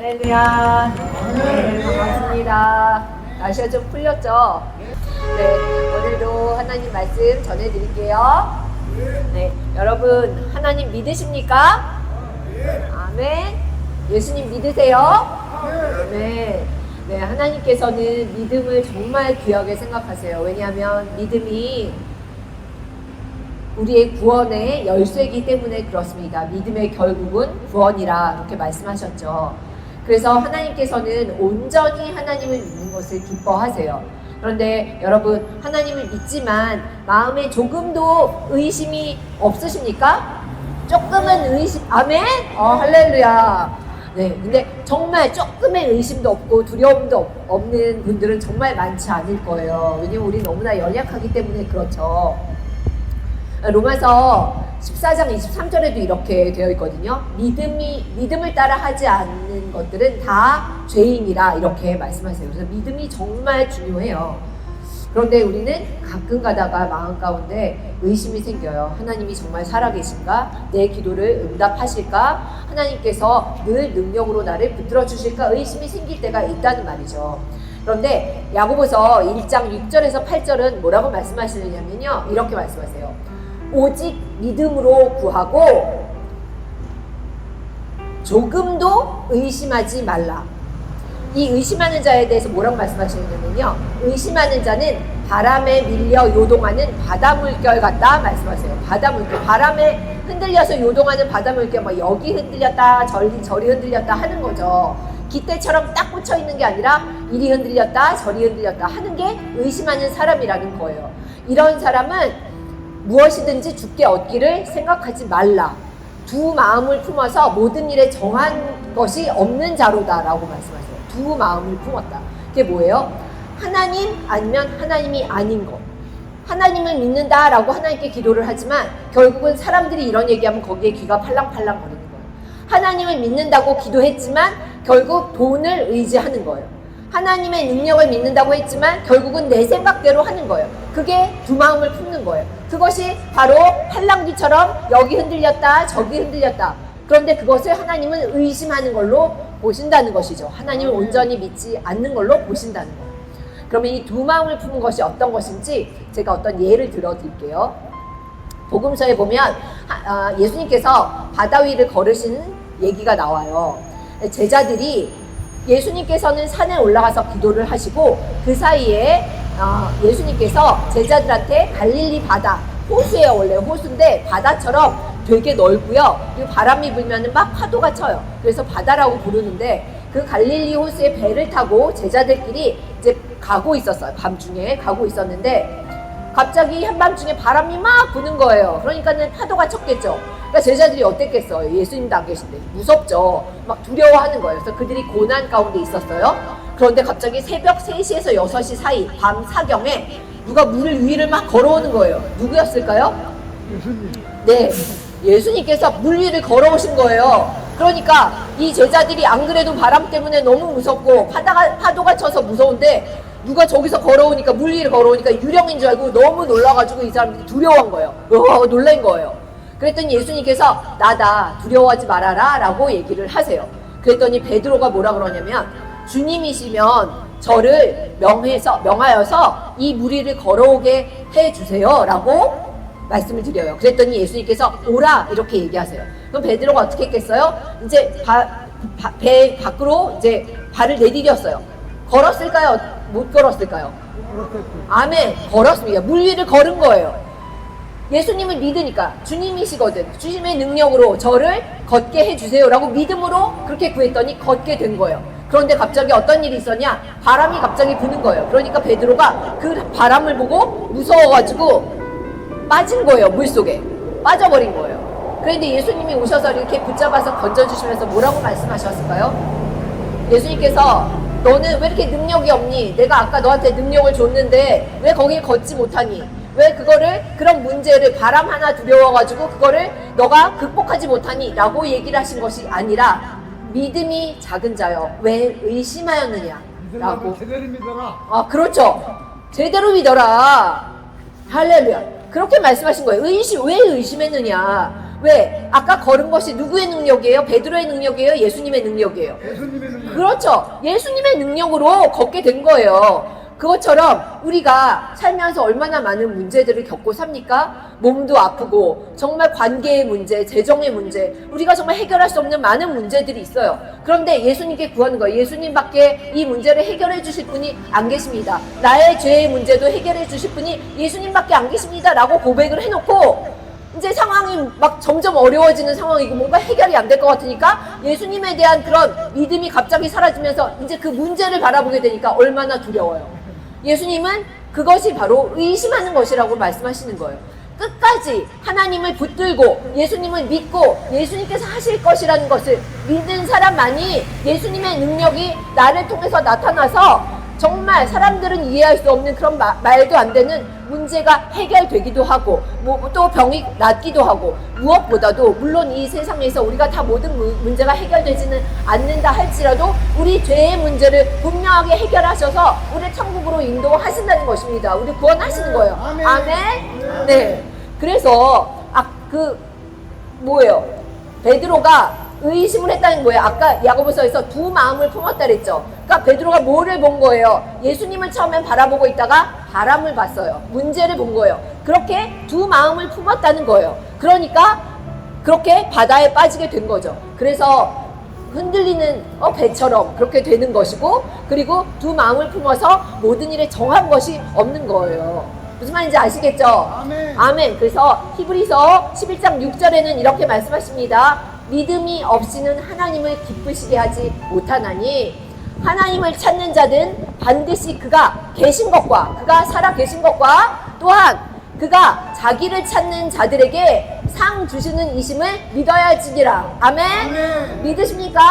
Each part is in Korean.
할렐루야. 네, 반갑습니다. 날씨가 좀 풀렸죠? 네, 오늘도 하나님 말씀 전해드릴게요. 네, 여러분 하나님 믿으십니까? 아멘. 예수님 믿으세요? 아멘. 네, 하나님께서는 믿음을 정말 귀하게 생각하세요. 왜냐하면 믿음이 우리의 구원의 열쇠이기 때문에 그렇습니다. 믿음의 결국은 구원이라 이렇게 말씀하셨죠. 그래서 하나님께서는 온전히 하나님을 믿는 것을 기뻐하세요. 그런데 여러분 하나님을 믿지만 마음에 조금도 의심이 없으십니까? 조금은 의심, 아멘? 할렐루야. 네, 근데 정말 조금의 의심도 없고 두려움도 없는 분들은 정말 많지 않을 거예요. 왜냐면 우리 너무나 연약하기 때문에 그렇죠. 로마서 14장 23절에도 이렇게 되어 있거든요. 믿음을 따라 하지 않는 것들은 다 죄인이라 이렇게 말씀하세요. 그래서 믿음이 정말 중요해요. 그런데 우리는 가끔 가다가 마음 가운데 의심이 생겨요. 하나님이 정말 살아계신가? 내 기도를 응답하실까? 하나님께서 늘 능력으로 나를 붙들어 주실까? 의심이 생길 때가 있다는 말이죠. 그런데 야고보서 1장 6절에서 8절은 뭐라고 말씀하시느냐면요. 이렇게 말씀하세요. 오직 믿음으로 구하고 조금도 의심하지 말라. 이 의심하는 자에 대해서 뭐라고 말씀하시냐면요. 의심하는 자는 바람에 밀려 요동하는 바다 물결 같다 말씀하세요. 바다 물결. 바람에 흔들려서 요동하는 바다 물결, 뭐 여기 흔들렸다 저리 흔들렸다 하는 거죠. 기대처럼 딱 꽂혀 있는 게 아니라 이리 흔들렸다 저리 흔들렸다 하는 게 의심하는 사람이라는 거예요. 이런 사람은 무엇이든지 주께 얻기를 생각하지 말라. 두 마음을 품어서 모든 일에 정한 것이 없는 자로다라고 말씀하세요. 두 마음을 품었다. 그게 뭐예요? 하나님 아니면 하나님이 아닌 것. 하나님을 믿는다라고 하나님께 기도를 하지만 결국은 사람들이 이런 얘기하면 거기에 귀가 팔랑팔랑 거리는 거예요. 하나님을 믿는다고 기도했지만 결국 돈을 의지하는 거예요. 하나님의 능력을 믿는다고 했지만 결국은 내 생각대로 하는 거예요. 그게 두 마음을 품는 거예요. 그것이 바로 팔랑귀처럼 여기 흔들렸다 저기 흔들렸다. 그런데 그것을 하나님은 의심하는 걸로 보신다는 것이죠. 하나님을 온전히 믿지 않는 걸로 보신다는 거예요. 그러면 이 두 마음을 품은 것이 어떤 것인지 제가 어떤 예를 들어드릴게요. 복음서에 보면 예수님께서 바다 위를 걸으시는 얘기가 나와요. 제자들이 예수님께서는 산에 올라가서 기도를 하시고 그 사이에 예수님께서 제자들한테 갈릴리 바다, 호수예요. 원래 호수인데 바다처럼 되게 넓고요. 그리고 바람이 불면 막 파도가 쳐요. 그래서 바다라고 부르는데 그 갈릴리 호수에 배를 타고 제자들끼리 이제 가고 있었어요. 밤중에 가고 있었는데 갑자기 한밤중에 바람이 막 부는 거예요. 그러니까는 파도가 쳤겠죠. 그러니까 제자들이 어땠겠어요? 예수님도 안 계신데 무섭죠. 막 두려워하는 거예요. 그래서 그들이 고난 가운데 있었어요. 그런데 갑자기 새벽 3시에서 6시 사이 밤 사경에 누가 물 위를 막 걸어오는 거예요. 누구였을까요? 예수님. 네, 예수님께서 물 위를 걸어오신 거예요. 그러니까 이 제자들이 안 그래도 바람 때문에 너무 무섭고 파도가 쳐서 무서운데 누가 저기서 걸어오니까 물 위를 걸어오니까 유령인 줄 알고 너무 놀라가지고 이 사람들이 두려워한 거예요. 놀란 거예요. 그랬더니 예수님께서 나다 두려워하지 말아라 라고 얘기를 하세요. 그랬더니 베드로가 뭐라 그러냐면 주님이시면 저를 명하여서 이 물 위를 걸어오게 해주세요 라고 말씀을 드려요. 그랬더니 예수님께서 오라 이렇게 얘기하세요. 그럼 베드로가 어떻게 했겠어요? 이제 배 밖으로 이제 발을 내디뎠어요. 걸었을까요? 못 걸었을까요? 아멘. 걸었습니다. 물 위를 걸은 거예요. 예수님을 믿으니까 주님이시거든. 주님의 능력으로 저를 걷게 해주세요 라고 믿음으로 그렇게 구했더니 걷게 된 거예요. 그런데 갑자기 어떤 일이 있었냐? 바람이 갑자기 부는 거예요. 그러니까 베드로가 그 바람을 보고 무서워가지고 빠진 거예요. 물속에 빠져버린 거예요. 그런데 예수님이 오셔서 이렇게 붙잡아서 건져주시면서 뭐라고 말씀하셨을까요? 예수님께서 너는 왜 이렇게 능력이 없니? 내가 아까 너한테 능력을 줬는데 왜 거길 걷지 못하니? 왜 그런 문제를 바람 하나 두려워가지고 그거를 너가 극복하지 못하니? 라고 얘기를 하신 것이 아니라 믿음이 작은 자여 왜 의심하였느냐? 라고. 제대로 믿어라. 그렇죠. 제대로 믿어라. 할렐루야. 그렇게 말씀하신 거예요. 왜 의심했느냐? 왜? 아까 걸은 것이 누구의 능력이에요? 베드로의 능력이에요? 예수님의 능력이에요? 예수님의 능력. 그렇죠. 예수님의 능력으로 걷게 된 거예요. 그것처럼 우리가 살면서 얼마나 많은 문제들을 겪고 삽니까? 몸도 아프고 정말 관계의 문제, 재정의 문제, 우리가 정말 해결할 수 없는 많은 문제들이 있어요. 그런데 예수님께 구하는 거예요. 예수님밖에 이 문제를 해결해 주실 분이 안 계십니다. 나의 죄의 문제도 해결해 주실 분이 예수님밖에 안 계십니다 라고 고백을 해놓고 이제 상황이 막 점점 어려워지는 상황이고 뭔가 해결이 안 될 것 같으니까 예수님에 대한 그런 믿음이 갑자기 사라지면서 이제 그 문제를 바라보게 되니까 얼마나 두려워요. 예수님은 그것이 바로 의심하는 것이라고 말씀하시는 거예요. 끝까지 하나님을 붙들고 예수님을 믿고 예수님께서 하실 것이라는 것을 믿는 사람만이 예수님의 능력이 나를 통해서 나타나서 정말 사람들은 이해할 수 없는 그런 말도 안 되는 문제가 해결되기도 하고 또 병이 낫기도 하고 무엇보다도 물론 이 세상에서 우리가 다 모든 문제가 해결되지는 않는다 할지라도 우리 죄의 문제를 분명하게 해결하셔서 우리 천국으로 인도하신다는 것입니다. 우리 구원하시는 거예요. 아멘. 아멘. 네. 그래서 뭐예요? 베드로가 의심을 했다는 거예요. 아까 야고보서에서 두 마음을 품었다 그랬죠. 그러니까 베드로가 뭐를 본 거예요? 예수님을 처음엔 바라보고 있다가 바람을 봤어요. 문제를 본 거예요. 그렇게 두 마음을 품었다는 거예요. 그러니까 그렇게 바다에 빠지게 된 거죠. 그래서 흔들리는 배처럼 그렇게 되는 것이고, 그리고 두 마음을 품어서 모든 일에 정한 것이 없는 거예요. 무슨 말인지 아시겠죠? 아멘. 아멘. 그래서 히브리서 11장 6절에는 이렇게 말씀하십니다. 믿음이 없이는 하나님을 기쁘시게 하지 못하나니 하나님을 찾는 자는 반드시 그가 계신 것과 그가 살아 계신 것과 또한 그가 자기를 찾는 자들에게 상 주시는 이심을 믿어야지니라. 아멘. 아멘. 믿으십니까?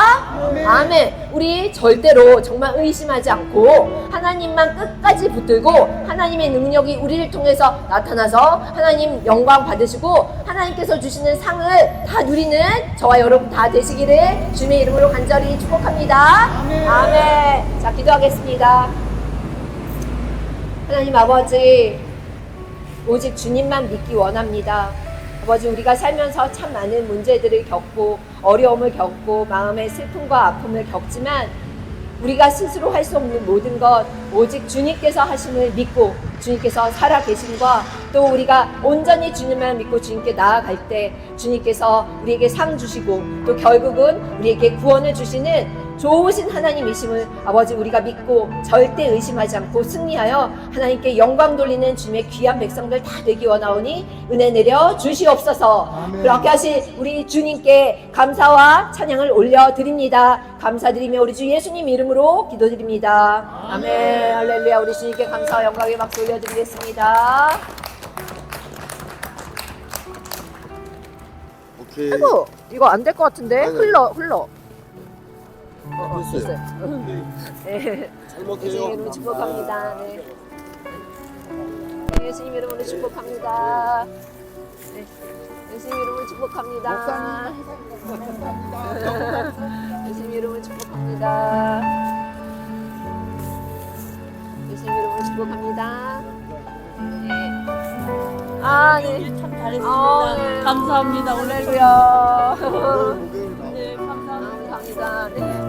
아멘. 아멘. 우리 절대로 정말 의심하지 않고 하나님만 끝까지 붙들고 하나님의 능력이 우리를 통해서 나타나서 하나님 영광 받으시고 하나님께서 주시는 상을 다 누리는 저와 여러분 다 되시기를 주님의 이름으로 간절히 축복합니다. 아멘. 아멘. 자, 기도하겠습니다. 하나님 아버지, 오직 주님만 믿기 원합니다. 아버지, 우리가 살면서 참 많은 문제들을 겪고 어려움을 겪고 마음의 슬픔과 아픔을 겪지만 우리가 스스로 할 수 없는 모든 것 오직 주님께서 하심을 믿고 주님께서 살아 계심과 또 우리가 온전히 주님만 믿고 주님께 나아갈 때 주님께서 우리에게 상 주시고 또 결국은 우리에게 구원을 주시는 좋으신 하나님이심을 아버지 우리가 믿고 절대 의심하지 않고 승리하여 하나님께 영광 돌리는 주님의 귀한 백성들 다 되기 원하오니 은혜 내려 주시옵소서. 아멘. 그렇게 하신 우리 주님께 감사와 찬양을 올려드립니다. 감사드리며 우리 주 예수님 이름으로 기도드립니다. 아멘. 할렐루야. 우리 주님께 감사와 영광의 박수 올려드리겠습니다. 오케이. 아이고, 이거 안 될 것 같은데? 아니, 흘러. 됐어요. 네. 잘 먹게요. 예수님 이름으로 축복합니다. 네. 네, 예수님 이름으로 축복합니다. 네. 예수님 이름으로 축복합니다. 예수님 이름으로 축복합니다. 예수님 이름으로 축복합니다. 네. 아, 네. 참 잘했습니다. 네. 감사합니다. 할렐루야. 목요일 네, 감사합니다. 감사합니다. 네.